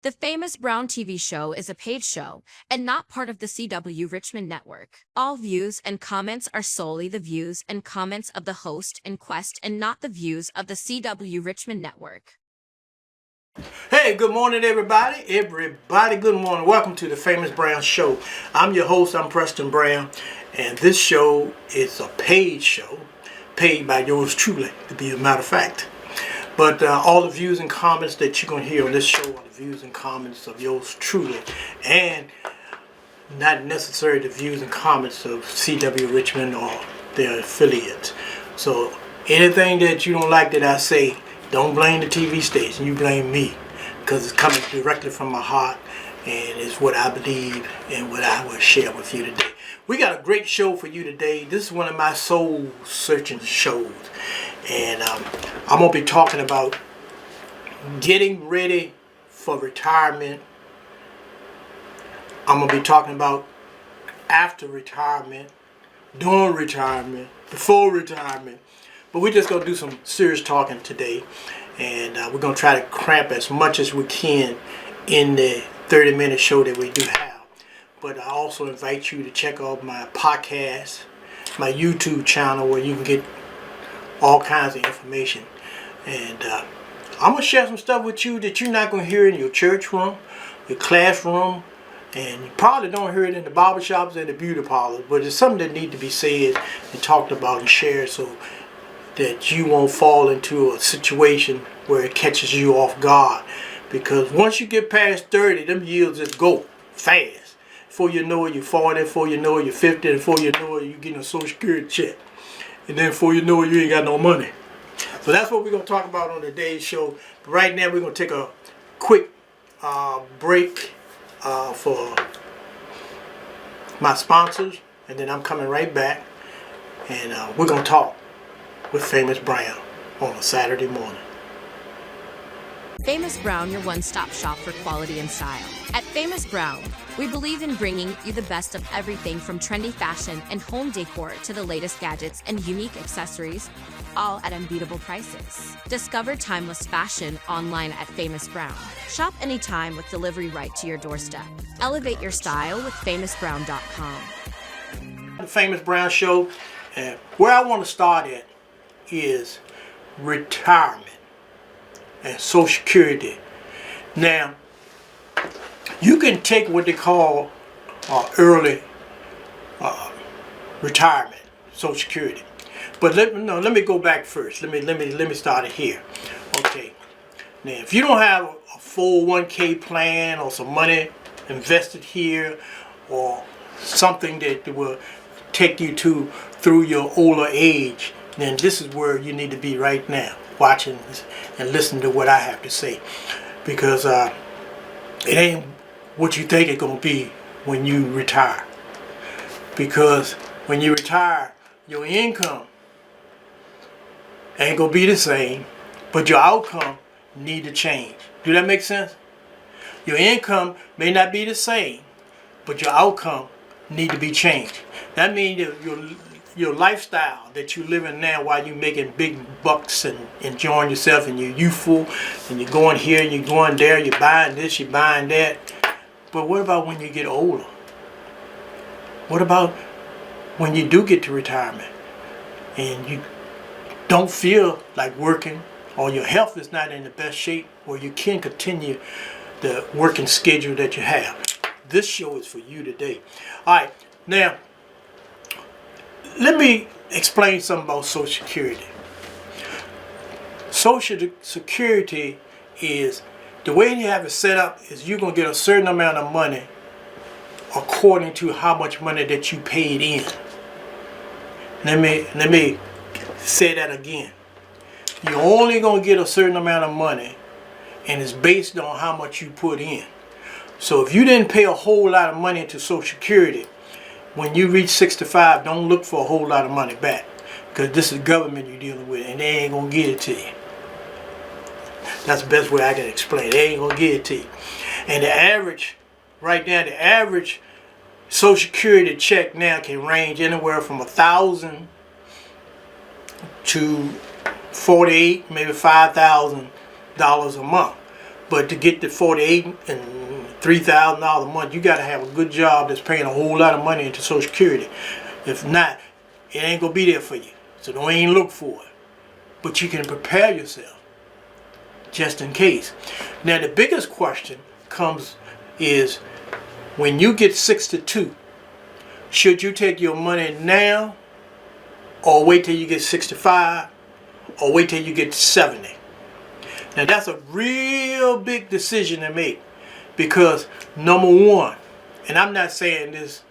The Famous Brown TV show is a paid show and not part of the CW Richmond network. All views and comments are solely the views and comments of the host and Quest and not the views of the CW Richmond network. Hey, good morning, everybody. Good morning. Welcome to the Famous Brown Show. I'm your host, I'm Preston Brown, and this show is a paid show, paid by yours truly, to be a matter of fact. But all the views and comments that you're going to hear on this show are the views and comments of yours truly, and not necessarily the views and comments of CW Richmond or their affiliates. So anything that you don't like that I say, don't blame the TV station, you blame me, because it's coming directly from my heart and it's what I believe and what I will share with you today. We got a great show for you today. This is one of my soul searching shows, and I'm going to be talking about getting ready for retirement. I'm going to be talking about after retirement, during retirement, before retirement. But we're just going to do some serious talking today, and we're going to try to cramp as much as we can in the 30-minute show that we do have. But I also invite you to check out my podcast, my YouTube channel, where you can get all kinds of information. And I'm going to share some stuff with you that you're not going to hear in your church room, your classroom, and you probably don't hear it in the barbershops and the beauty parlors. But it's something that needs to be said and talked about and shared, so that you won't fall into a situation where it catches you off guard. Because once you get past 30, them years just go fast. Before you know it, you're 40, before you know it, you're 50, and before you know it, you're getting a Social Security check. And then before you know it, you ain't got no money. So that's what we're going to talk about on today's show. But right now, we're going to take a quick break for my sponsors. And then I'm coming right back. And we're going to talk with Famous Brown on a Saturday morning. Famous Brown, your one-stop shop for quality and style. At Famous Brown, we believe in bringing you the best of everything from trendy fashion and home decor to the latest gadgets and unique accessories, all at unbeatable prices. Discover timeless fashion online at Famous Brown. Shop anytime with delivery right to your doorstep. Elevate your style with famousbrown.com. The Famous Brown Show, and where I want to start at is retirement and Social Security. Now, you can take what they call early retirement, Social Security. But let me go back first. Let me start it here. Okay. Now, if you don't have a 401k plan or some money invested here or something that will take you through your older age, then this is where you need to be right now, watching and listening to what I have to say, because it ain't what you think it's gonna be when you retire. Because when you retire, your income ain't gonna be the same, but your outcome need to change. Do that make sense? Your income may not be the same, but your outcome need to be changed. That means that your lifestyle that you're living now while you're making big bucks and enjoying yourself, and you're youthful and you're going here and you're going there, you're buying this, you're buying that. But what about when you get older? What about when you do get to retirement and you don't feel like working, or your health is not in the best shape where you can continue the working schedule that you have? This show is for you today. All right, now let me explain something about Social Security. Social Security is, the way you have it set up is you're going to get a certain amount of money according to how much money that you paid in. Let me say that again. You're only going to get a certain amount of money, and it's based on how much you put in. So if you didn't pay a whole lot of money into Social Security, when you reach 65, don't look for a whole lot of money back, because this is government you're dealing with, and they ain't going to give it to you. That's the best way I can explain it. They ain't going to give it to you. And the average, right now, the average Social Security check now can range anywhere from $1,000 to $48,000, maybe $5,000 a month. But to get to $48,000 and $3,000 a month, you got to have a good job that's paying a whole lot of money into Social Security. If not, it ain't gonna be there for you. So don't even look for it. But you can prepare yourself just in case. Now the biggest question is when you get 62, should you take your money now or wait till you get 65 or wait till you get 70? Now that's a real big decision to make, because number one, and I'm not saying this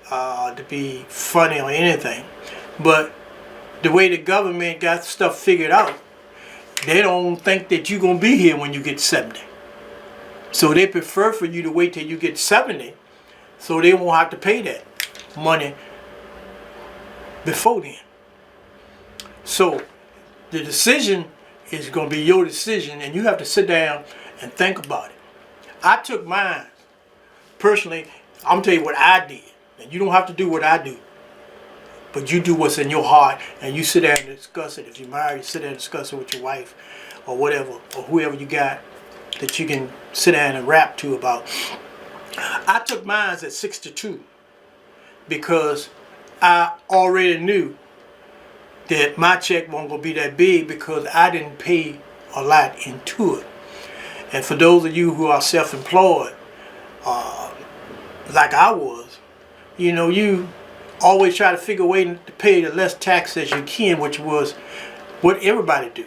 to be funny or anything, but the way the government got stuff figured out, they don't think that you're going to be here when you get 70. So they prefer for you to wait till you get 70 so they won't have to pay that money before then. So the decision is going to be your decision, and you have to sit down and think about it. I took mine. Personally, I'm going to tell you what I did. And you don't have to do what I do. But you do what's in your heart, and you sit there and discuss it. If you're married, you sit there and discuss it with your wife or whatever, or whoever you got that you can sit down and rap to about. I took mine at 62 because I already knew that my check wasn't going to be that big because I didn't pay a lot into it. And for those of you who are self-employed, like I was, you always try to figure a way to pay the less tax as you can, which was what everybody do.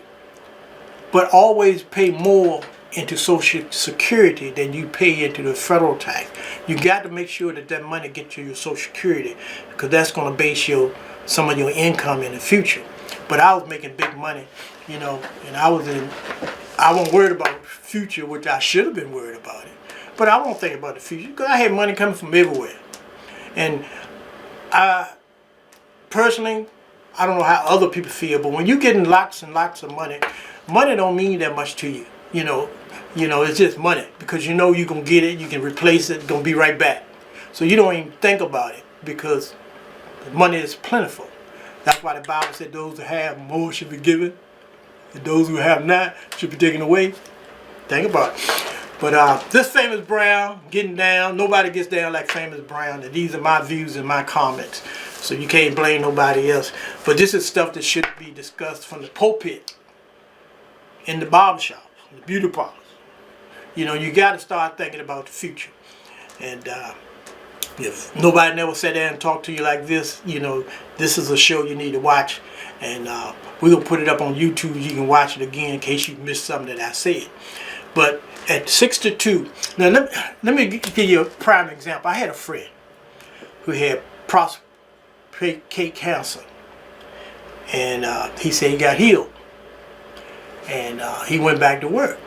But always pay more into Social Security than you pay into the federal tax. You got to make sure that that money gets to your Social Security, because that's going to base some of your income in the future. But I was making big money, and I wasn't worried about the future, which I should have been worried about it. But I won't think about the future because I had money coming from everywhere. And personally, I don't know how other people feel, but when you're getting lots and lots of money don't mean that much to you. It's just money, because you're going to get it, you can replace it, it's going to be right back. So you don't even think about it, because money is plentiful. That's why the Bible said those who have more should be given, and those who have not should be taken away. Think about it. But this Famous Brown, getting down, nobody gets down like Famous Brown, and these are my views and my comments. So you can't blame nobody else. But this is stuff that should be discussed from the pulpit, in the barbershop, the beauty parlors. You got to start thinking about the future. And if nobody never sat there and talked to you like this, this is a show you need to watch. And we're going to put it up on YouTube. You can watch it again in case you missed something that I said. But at 62, now let me give you a prime example. I had a friend who had prostate cancer. And he said he got healed. And he went back to work.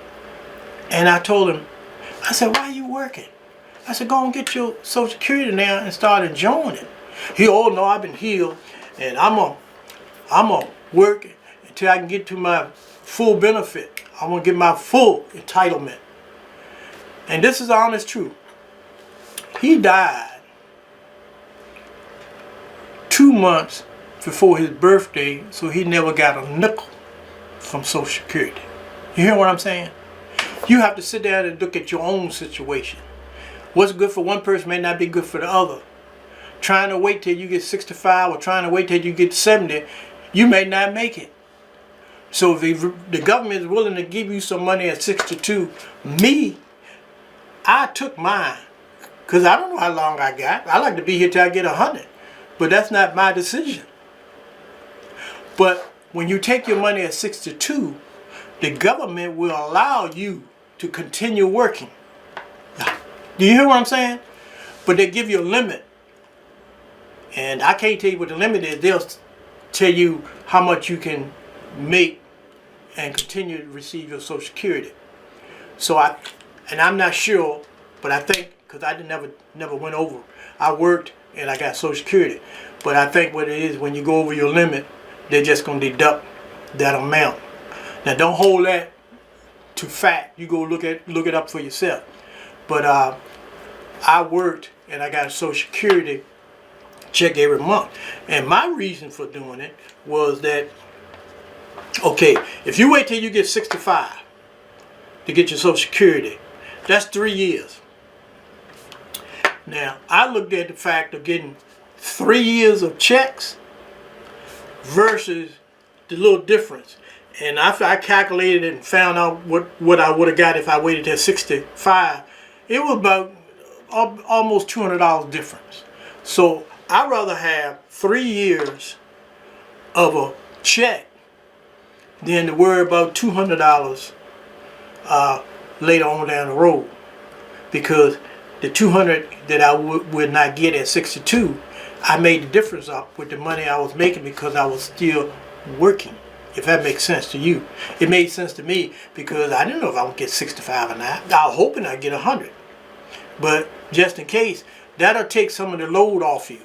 And I told him, I said, why are you working? I said, go and get your Social Security now and start enjoying it. He, oh no, I've been healed, and I'm gonna work until I can get to my full benefit. I'm gonna get my full entitlement. And this is the honest truth. He died 2 months before his birthday, so he never got a nickel from Social Security. You hear what I'm saying? You have to sit down and look at your own situation. What's good for one person may not be good for the other. Trying to wait till you get 65 or trying to wait till you get 70, you may not make it. So if the government is willing to give you some money at 62, I took mine, because I don't know how long I got. I like to be here till I get 100, but that's not my decision. But when you take your money at 62, the government will allow you to continue working. Do you hear what I'm saying? But they give you a limit. And I can't tell you what the limit is. They'll tell you how much you can make and continue to receive your Social Security. So I'm not sure, but I think, because I never went over. I worked and I got Social Security. But I think what it is, when you go over your limit, they're just going to deduct that amount. Now don't hold that to fact. You go look it up for yourself. But I worked and I got a Social Security check every month. And my reason for doing it was that, okay, if you wait till you get 65 to get your Social Security. That's 3 years. Now, I looked at the fact of getting 3 years of checks versus the little difference. And I calculated it and found out what I would have got if I waited till 65. It was about almost $200 difference. So I'd rather have 3 years of a check than to worry about $200 later on down the road. Because the $200 that I would not get at 62, I made the difference up with the money I was making because I was still working. If that makes sense to you. It made sense to me because I didn't know if I would get 65 or not. I was hoping I'd get 100. But just in case, that'll take some of the load off you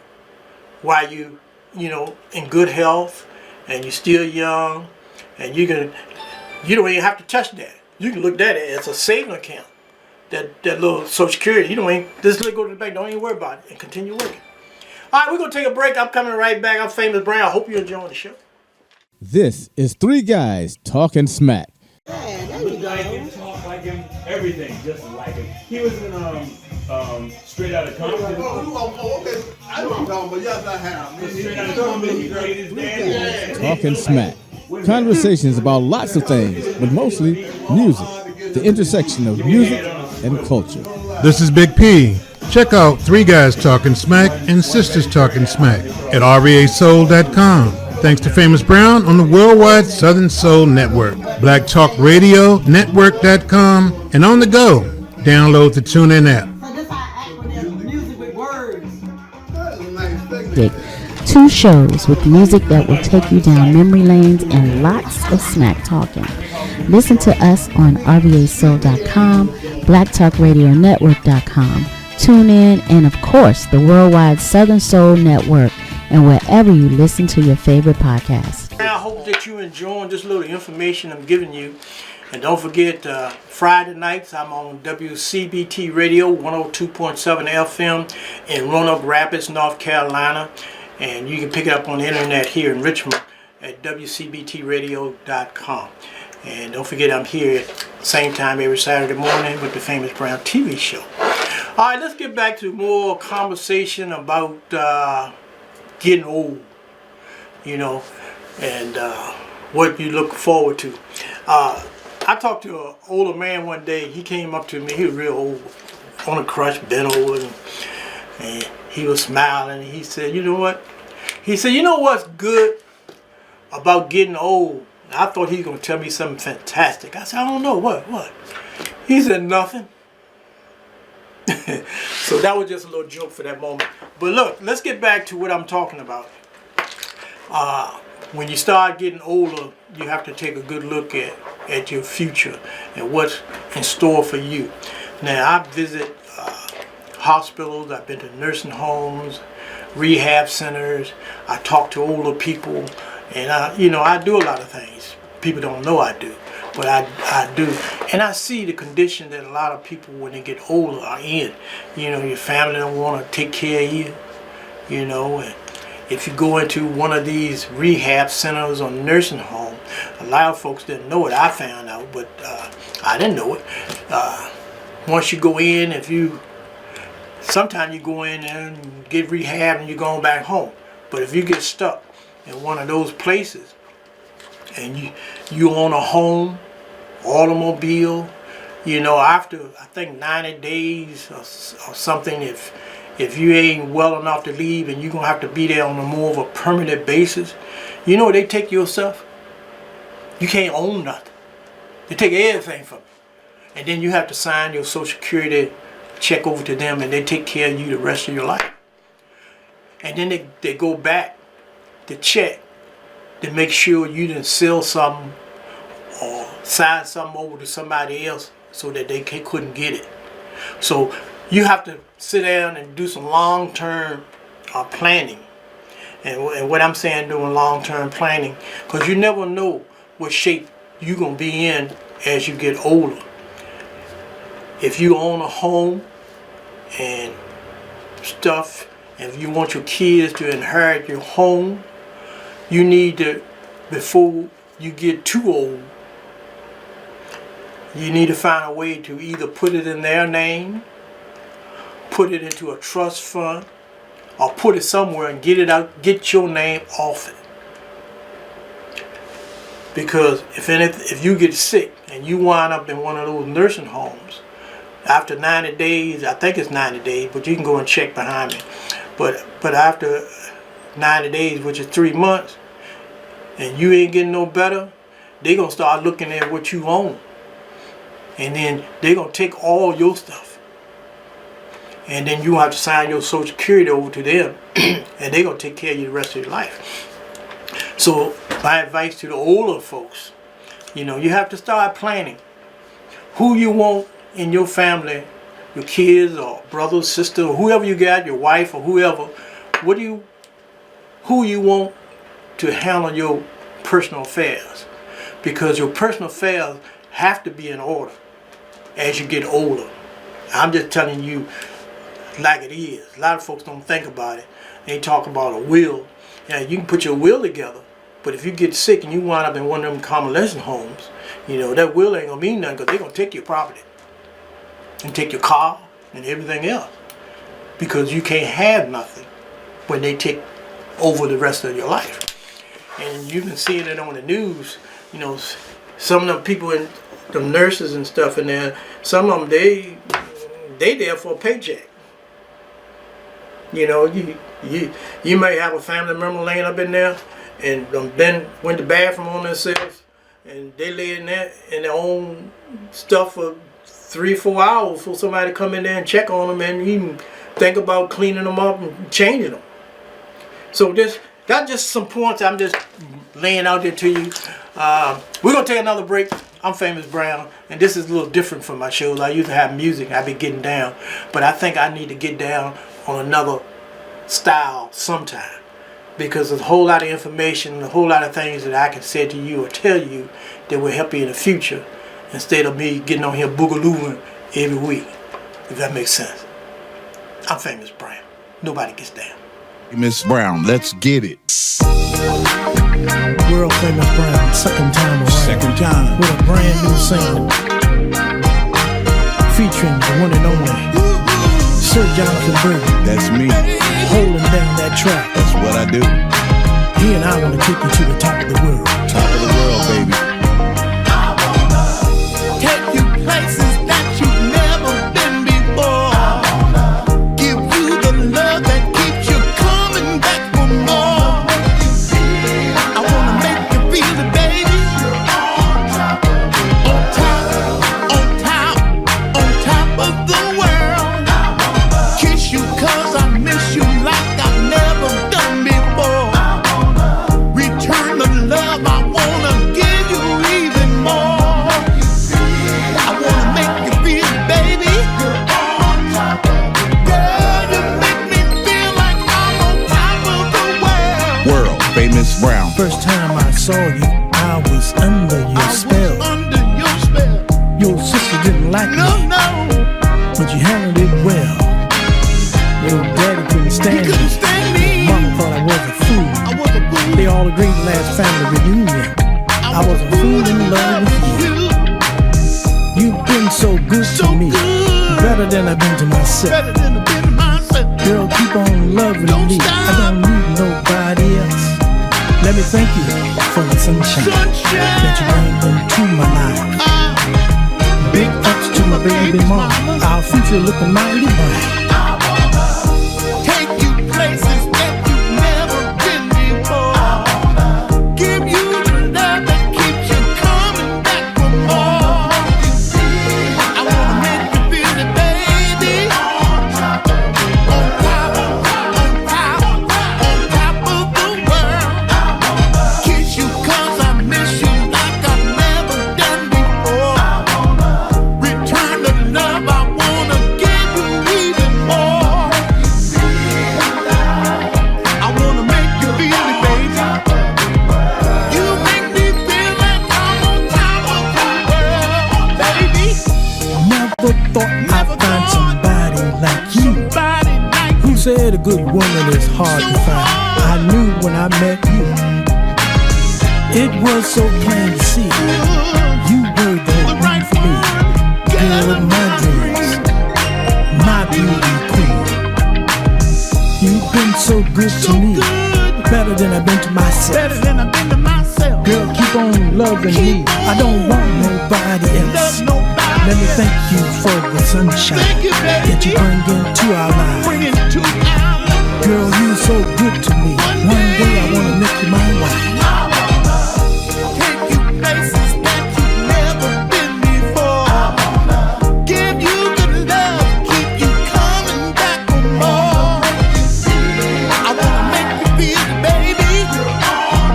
while you in good health and you're still young, and you don't even have to touch that. You can look at it as a saving account. That little Social Security, just go to the bank, don't even worry about it, and continue working. All right, we're going to take a break. I'm coming right back. I'm Famous Brown. I hope you're enjoying the show. This is Three Guys Talking Smack. Like him, talk like him, everything just like him. He was in Straight Outta Compton. Okay, I know what I'm talking about. Yes, I have. Straight Outta Compton, he played his dad. Talking Smack. Conversations about lots of things, but mostly music. The intersection of music and culture. This is Big P. Check out Three Guys Talking Smack and Sisters Talking Smack at REASoul.com. Thanks to Famous Brown on the Worldwide Southern Soul Network, Black Talk Radio Network.com, and on the go. Download the TuneIn app. Two shows with music that will take you down memory lanes and lots of smack talking. Listen to us on RVASoul.com, BlackTalkRadioNetwork.com, TuneIn, and of course the Worldwide Southern Soul Network, and wherever you listen to your favorite podcast. I hope that you're enjoying this little information I'm giving you. And don't forget, Friday nights I'm on WCBT Radio 102.7 FM in Roanoke Rapids, North Carolina. And you can pick it up on the internet here in Richmond at WCBTradio.com. And don't forget, I'm here at the same time every Saturday morning with the Famous Brown TV show. All right, let's get back to more conversation about getting old, and what you look forward to. I talked to an older man one day. He came up to me. He was real old, on a crutch, bent over, and he was smiling. He said, "You know what?" He said, "You know what's good about getting old?" I thought he was going to tell me something fantastic. I said, "I don't know. What? He said, "Nothing." So that was just a little joke for that moment. But look, let's get back to what I'm talking about. When you start getting older, you have to take a good look at your future and what's in store for you. Now, I visit hospitals. I've been to nursing homes, rehab centers. I talk to older people, and I do a lot of things. People don't know I do, but I do. And I see the condition that a lot of people, when they get older, are in. Your family don't want to take care of you, and if you go into one of these rehab centers or nursing home, a lot of folks didn't know it. I found out, but I didn't know it. Once you go in, sometimes you go in and get rehab and you're going back home. But if you get stuck in one of those places and you own a home, automobile, after I think 90 days or something, if you ain't well enough to leave and you're going to have to be there on a more of a permanent basis, they take your stuff. You can't own nothing. They take everything from you. And then you have to sign your Social Security check over to them, and they take care of you the rest of your life. And then they go back to check to make sure you didn't sell something or sign something over to somebody else so that they couldn't get it. So you have to sit down and do some long-term planning. And what I'm saying, doing long-term planning, because you never know what shape you're going to be in as you get older. If you own a home and stuff, and if you want your kids to inherit your home, you need to, before you get too old, You need to find a way to either put it in their name, put it into a trust fund, or put it somewhere and get it out, get your name off it. Because if you get sick and you wind up in one of those nursing homes, after 90 days, I think it's 90 days, but you can go and check behind me. But after 90 days, which is 3 months, and you ain't getting no better, they're going to start looking at what you own. And then they're going to take all your stuff. And then you have to sign your Social Security over to them. And they're going to take care of you the rest of your life. So my advice to the older folks, you have to start planning who you want in your family, your kids or brother, sister, or whoever you got, your wife or whoever. Who you want to handle your personal affairs, because your personal affairs have to be in order as you get older. I'm just telling you like it is. A lot of folks don't think about it. They talk about a will. Yeah, you can put your will together, but if you get sick and you wind up in one of them convalescent homes, that will ain't gonna mean nothing, because they're gonna take your property and take your car and everything else, because you can't have nothing when they take over the rest of your life. And you've been seeing it on the news. Some of them people, in the nurses and stuff in there, some of them they there for a paycheck. You may have a family member laying up in there and then went to the bathroom on themselves, and they lay in there in their own stuff for 3-4 hours for somebody to come in there and check on them, and even think about cleaning them up and changing them. So that's just some points I'm just laying out there to you. We're going to take another break. I'm Famous Brown, and this is a little different from my shows. I usually have music. I be getting down, but I think I need to get down on another style sometime, because there's a whole lot of information, a whole lot of things that I can say to you or tell you that will help you in the future, instead of me getting on here boogalooing every week, if that makes sense. I'm Famous Brown. Nobody gets down. Miss Brown, let's get it. World Famous Brown, second time around. Second time. With a brand new single featuring the one and only Sir Jonathan Bergen. That's me. Holding down that track. That's what I do. He and I want to take you to the top of the world. Top of the world, baby. I wanna take you places that you've never been before. I wanna give you the love that keeps you coming back for more. I wanna make you feel it, baby. On top of the world. Kiss you 'cause I miss you like I've never done before. Return the love, I wanna give you even more. I wanna make you feel it, baby. Girl, you make me feel like I'm on top of the world. World Famous Brown. First time I saw you, I was under your spell. Under your spell. Your sister didn't like No, me, no, but you handled it well. Your daddy couldn't you stand couldn't me. stand me. Mama thought I was a fool. I was a fool. They all agreed last family reunion I was a fool in love with you. You've been so good to me, better than I've been to myself. Better than I've been to myself. Girl, keep on loving Don't me. stop. I don't need nobody else. Let me thank you for the sunshine that you bring into my life. Big ups to my baby mama. Our future looking mighty bright. Take you places that you've never been before. Give you the love that keeps you coming back for more. I wanna make you feel it, baby. On top of the world. Kiss you 'cause I miss you like I've never done before. Return the love, I wanna give you even more. I wanna make you feel it, baby. You make me feel like I'm on top of the world, baby. Never thought I'd find somebody like you. Somebody like Who said a good woman is hard to find? I knew when I met you. It was so plain to see. You were the one for me. girl of my dreams, my beauty queen. You've been so good to me, better than I've been to myself. Girl, keep on loving me. I don't want nobody else. Let me thank you for the sunshine that you bring into our lives. Girl, you're so good to me. One day I wanna make you my wife. Take you places that you've never been before. Give you good love, keep you coming back for more. I wanna make you feel it, baby. On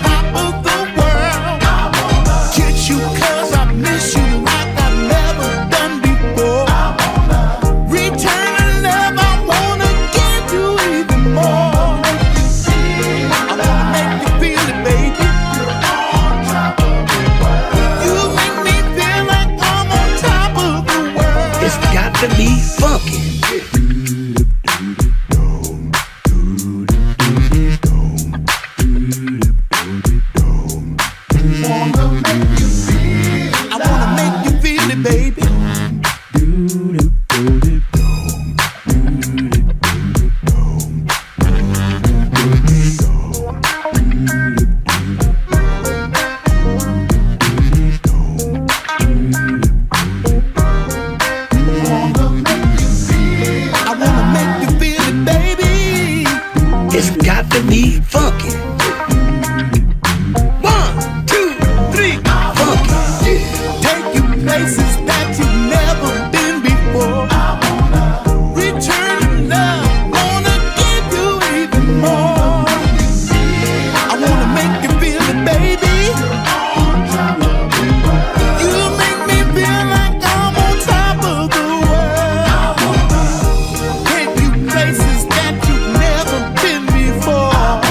top of the world. Kiss you 'cause I miss you like I've never done before. Return the love, I wanna give you even more. I wanna make you feel it, baby. You make me feel like I'm on top of the world. It's got to be funky. I wanna make you feel it, baby. I wanna make you feel it, baby. It's got to be funky. 1, 2, 3, funky. Take you places that you've never been before. Return the love, wanna give you even more. I wanna make you feel it, baby. You make me feel like I'm on top of the world. Take you places that you've never been before.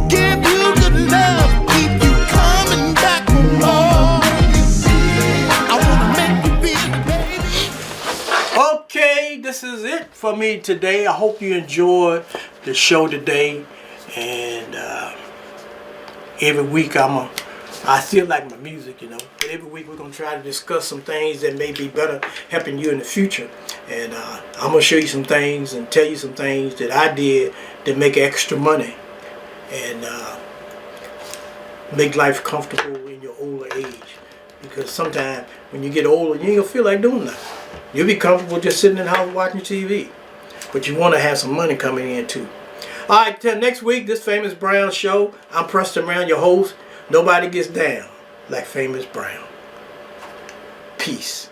Give you good love, keep you coming back for more. I wanna make you feel it, baby. Okay, this is it for me today. I hope you enjoyed the show today. And every week I still like my music, you know. But every week we're gonna try to discuss some things that may be better helping you in the future. And I'm gonna show you some things and tell you some things that I did to make extra money and make life comfortable in your older age. Because sometimes when you get older, you ain't gonna feel like doing nothing. You'll be comfortable just sitting in the house watching TV. But you want to have some money coming in too. Alright, till next week, this Famous Brown show. I'm Preston Brown, your host. Nobody gets down like Famous Brown. Peace.